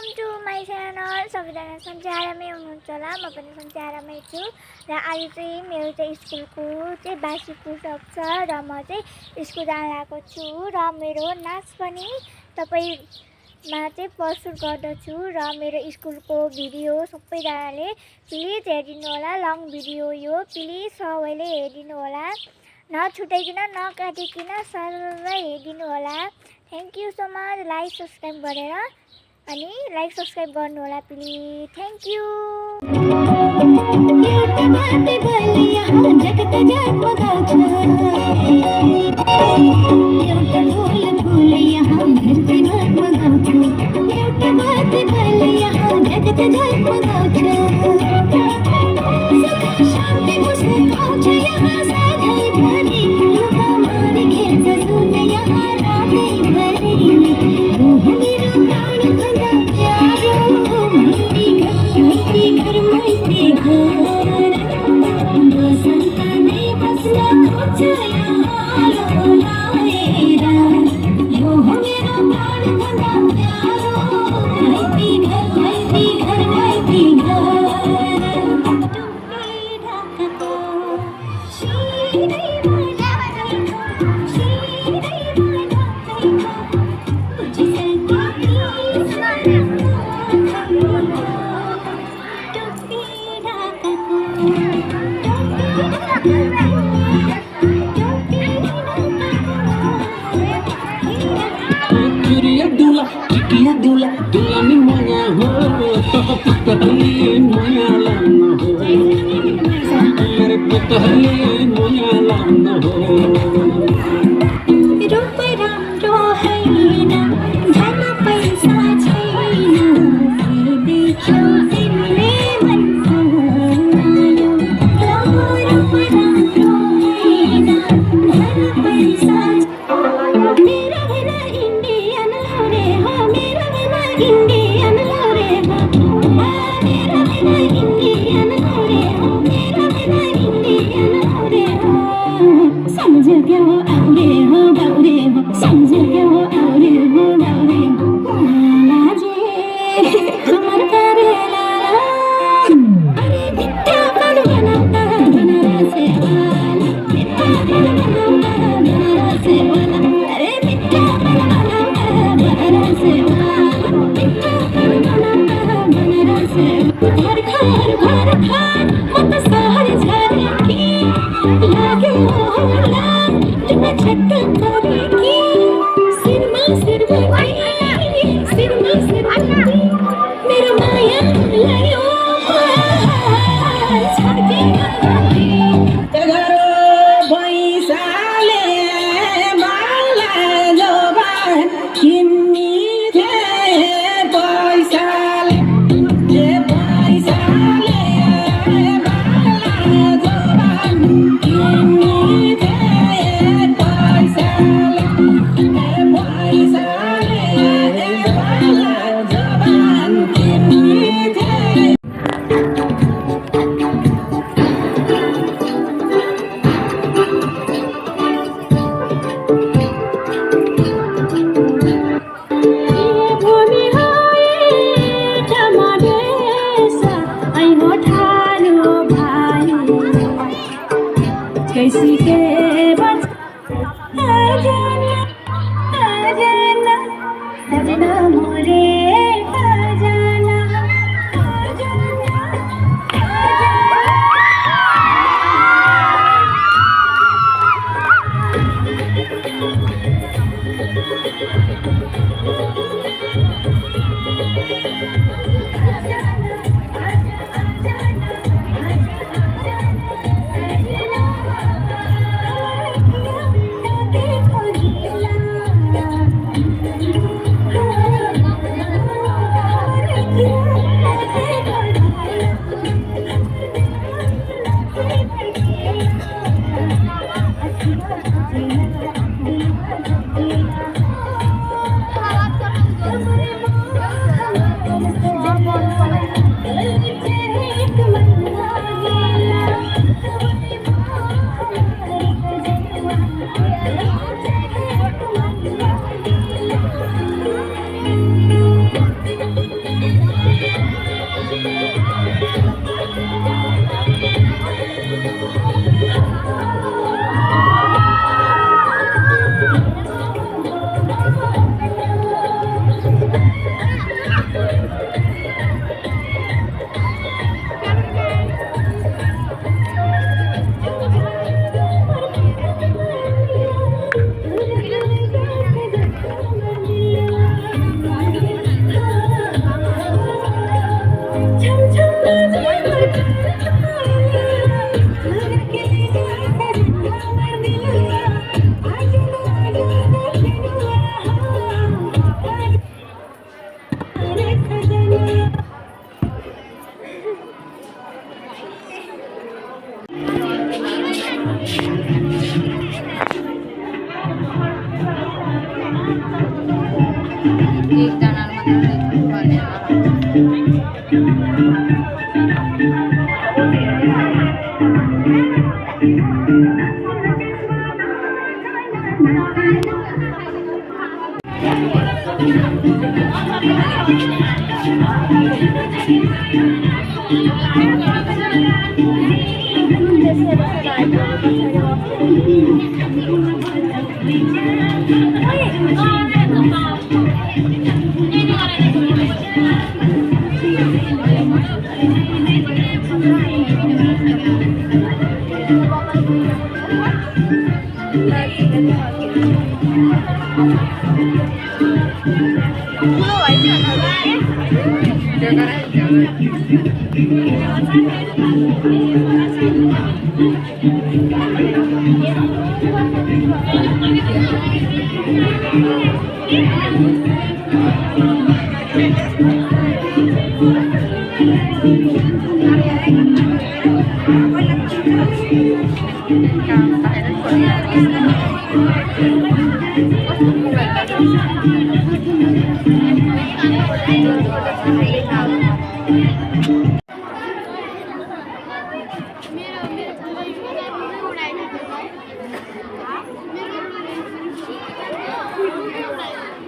Welcome to my channel. सबैजना सन्चै आरामै हुनुहुन्छ होला। म पनि सन्चै आरामै छु र आज चाहिँ मेरो चाहिँ स्कुलको चाहिँ बासी पुस्तक छ र म चाहिँ स्कुल जान लागेको छु र मेरो नाच पनि तपाईमा चाहिँ प्रस्तुत गर्दछु र मेरो स्कुलको भिडियो सबैजनाले प्लिज हेरिदिनु होला। लङ भिडियो यो प्लिज सबैले हेरिदिनु होला, नछुटाइकन नकाटिकन सबै हेरिदिनु होला। Thank you so much. Like subscribe गरेर अनि लाइक सब्सक्राइब गर्नु होला प्लिज। Thank you.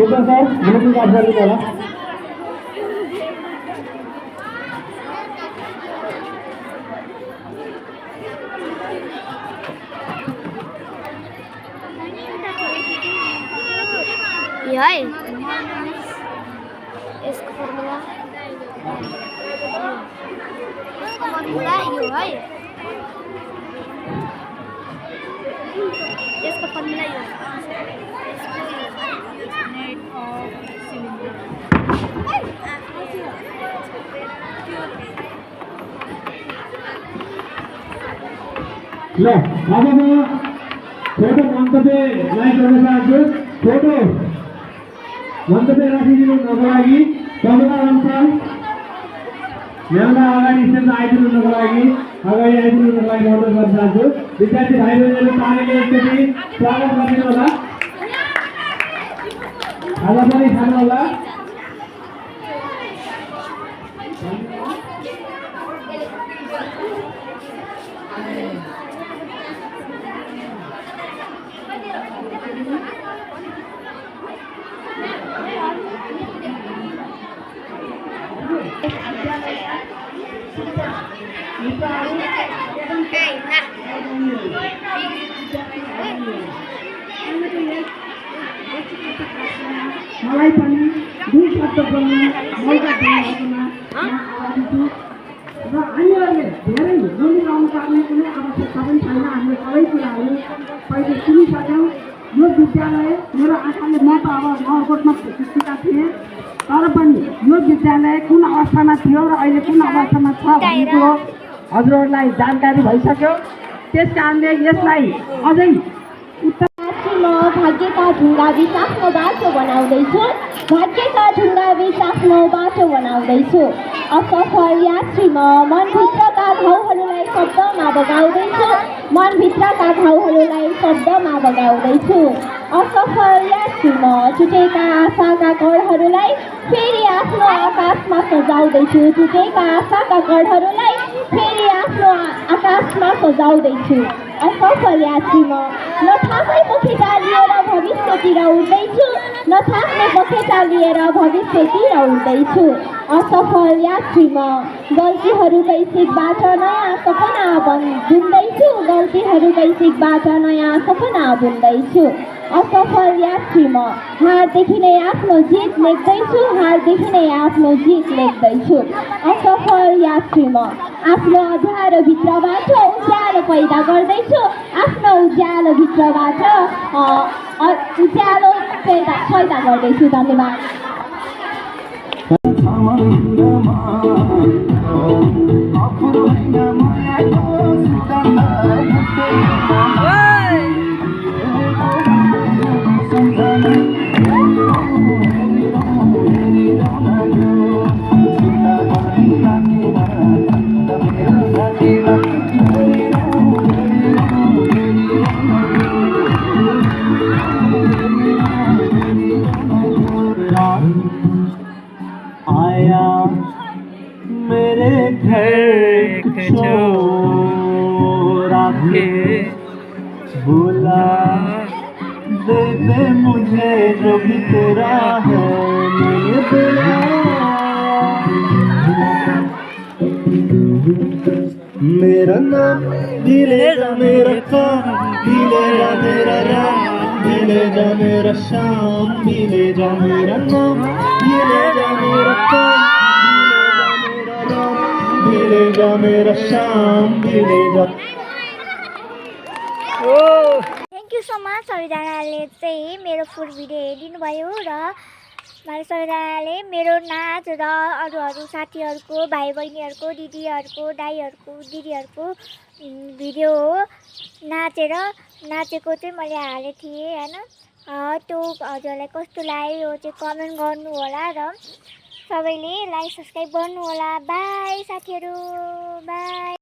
कृपया सर बुलेटिन कार्ड जारी करा। यो है यसको फर्मुला यो है यसको फर्मुला यो ल अब म फोटो मन्तव्यलाई गर्न चाहन्छु। फोटो मन्तव्य राखिदिनुको लागि कमला अनुसार यहाँबाट अगाडि स्टेजमा आइदिनुको लागि अनुरोध गर्न चाहन्छु। विद्यार्थी भाइ बहिनीहरू तालीले एकचोटि स्वागत गरिदिनु होला। खाजा पनि खानु होला। मलाई पनि दुई शब्द बोल्ने मौका दिनुभएकोमा र हामीहरूले धेरै बोलिरहनु पर्ने कुनै आवश्यकता पनि छैन। हामीले सबै कुराहरू पहिले सुनिसक्यौँ। यो विद्यालय मेरो आँखाले म त अब नगरकोटमा शिक्षिका थिएँ, तर पनि यो विद्यालय कुन अवस्थामा थियो र अहिले कुन अवस्थामा छ भन्ने कुरो हजुरहरूलाई जानकारी भइसक्यो। त्यस कारणले यसलाई अझै म भाग्यका ढुङ्गा बिच आफ्नो बाटो बनाउँदैछु, भाग्यका ढुङ्गा बिच आफ्नो बाटो बनाउँदैछु। असफल यात्री म मनभित्रका घाउहरूलाई शब्दमा बगाउँदैछु, मनभित्रका घाउहरूलाई शब्दमा बगाउँदैछु। असफल यात्री म छुटेका आशाका कणहरूलाई फेरि आफ्नो आकाशमा सजाउँदैछु, छुटेका आशाका कणहरूलाई फेरि आफ्नो आकाशमा सजाउँदैछु। असफल यात्री म नथाक्ने पखेटा लिएर भविष्यतिर उड्दैछु, नथाक्ने पखेटा लिएर भविष्यतिर उड्दैछु। असफल यात्री म गल्तीहरूकै सिकबाट नयाँ सपना बुन्दैछु, गल्तीहरूकै सिकबाट नयाँ सपना बुन्दैछु। असफल यात्री म हारदेखि नै आफ्नो जित लेख्दैछु, हारदेखि नै आफ्नो जित लेख्दैछु। असफल यात्री म आफ्नो अँध्यारोभित्रबाट उज्यालो पैदा गर्दैछु, आफ्नो उज्यालोभित्रबाट उज्यालो पैदा गर्दैछु। धन्यवाद। आया मेरे घर चोरा के बोला दे दे मुझे जो भी तेरा है, मैं ये मेरा नाम, मिलेगा मेरा काम, मिलेगा मेरा राम, मिलेगा मेरा शाम, मिलेगा मेरा नाम, मिलेगा मेरा काम, मिलेगा मेरा राम, मिलेगा मेरा शाम, मिलेगा। थ्याङ्क यू सो मच सबैजनाले चाहिँ मेरो फुल भिडियो हेरिदिनुभयो र मलाई सबैजनाले मेरो नाच र अरू साथीहरूको भाइ बहिनीहरूको दिदीहरूको दाइहरूको दिदीहरूको भिडियो हो नाचेको चाहिँ मैले हालेको थिएँ होइन। त्यो हजुरलाई कस्तो लाग्यो यो चाहिँ कमेन्ट गर्नु होला र सबैले लाइक सब्सक्राइब गर्नु होला। बाई साथीहरू, बाई।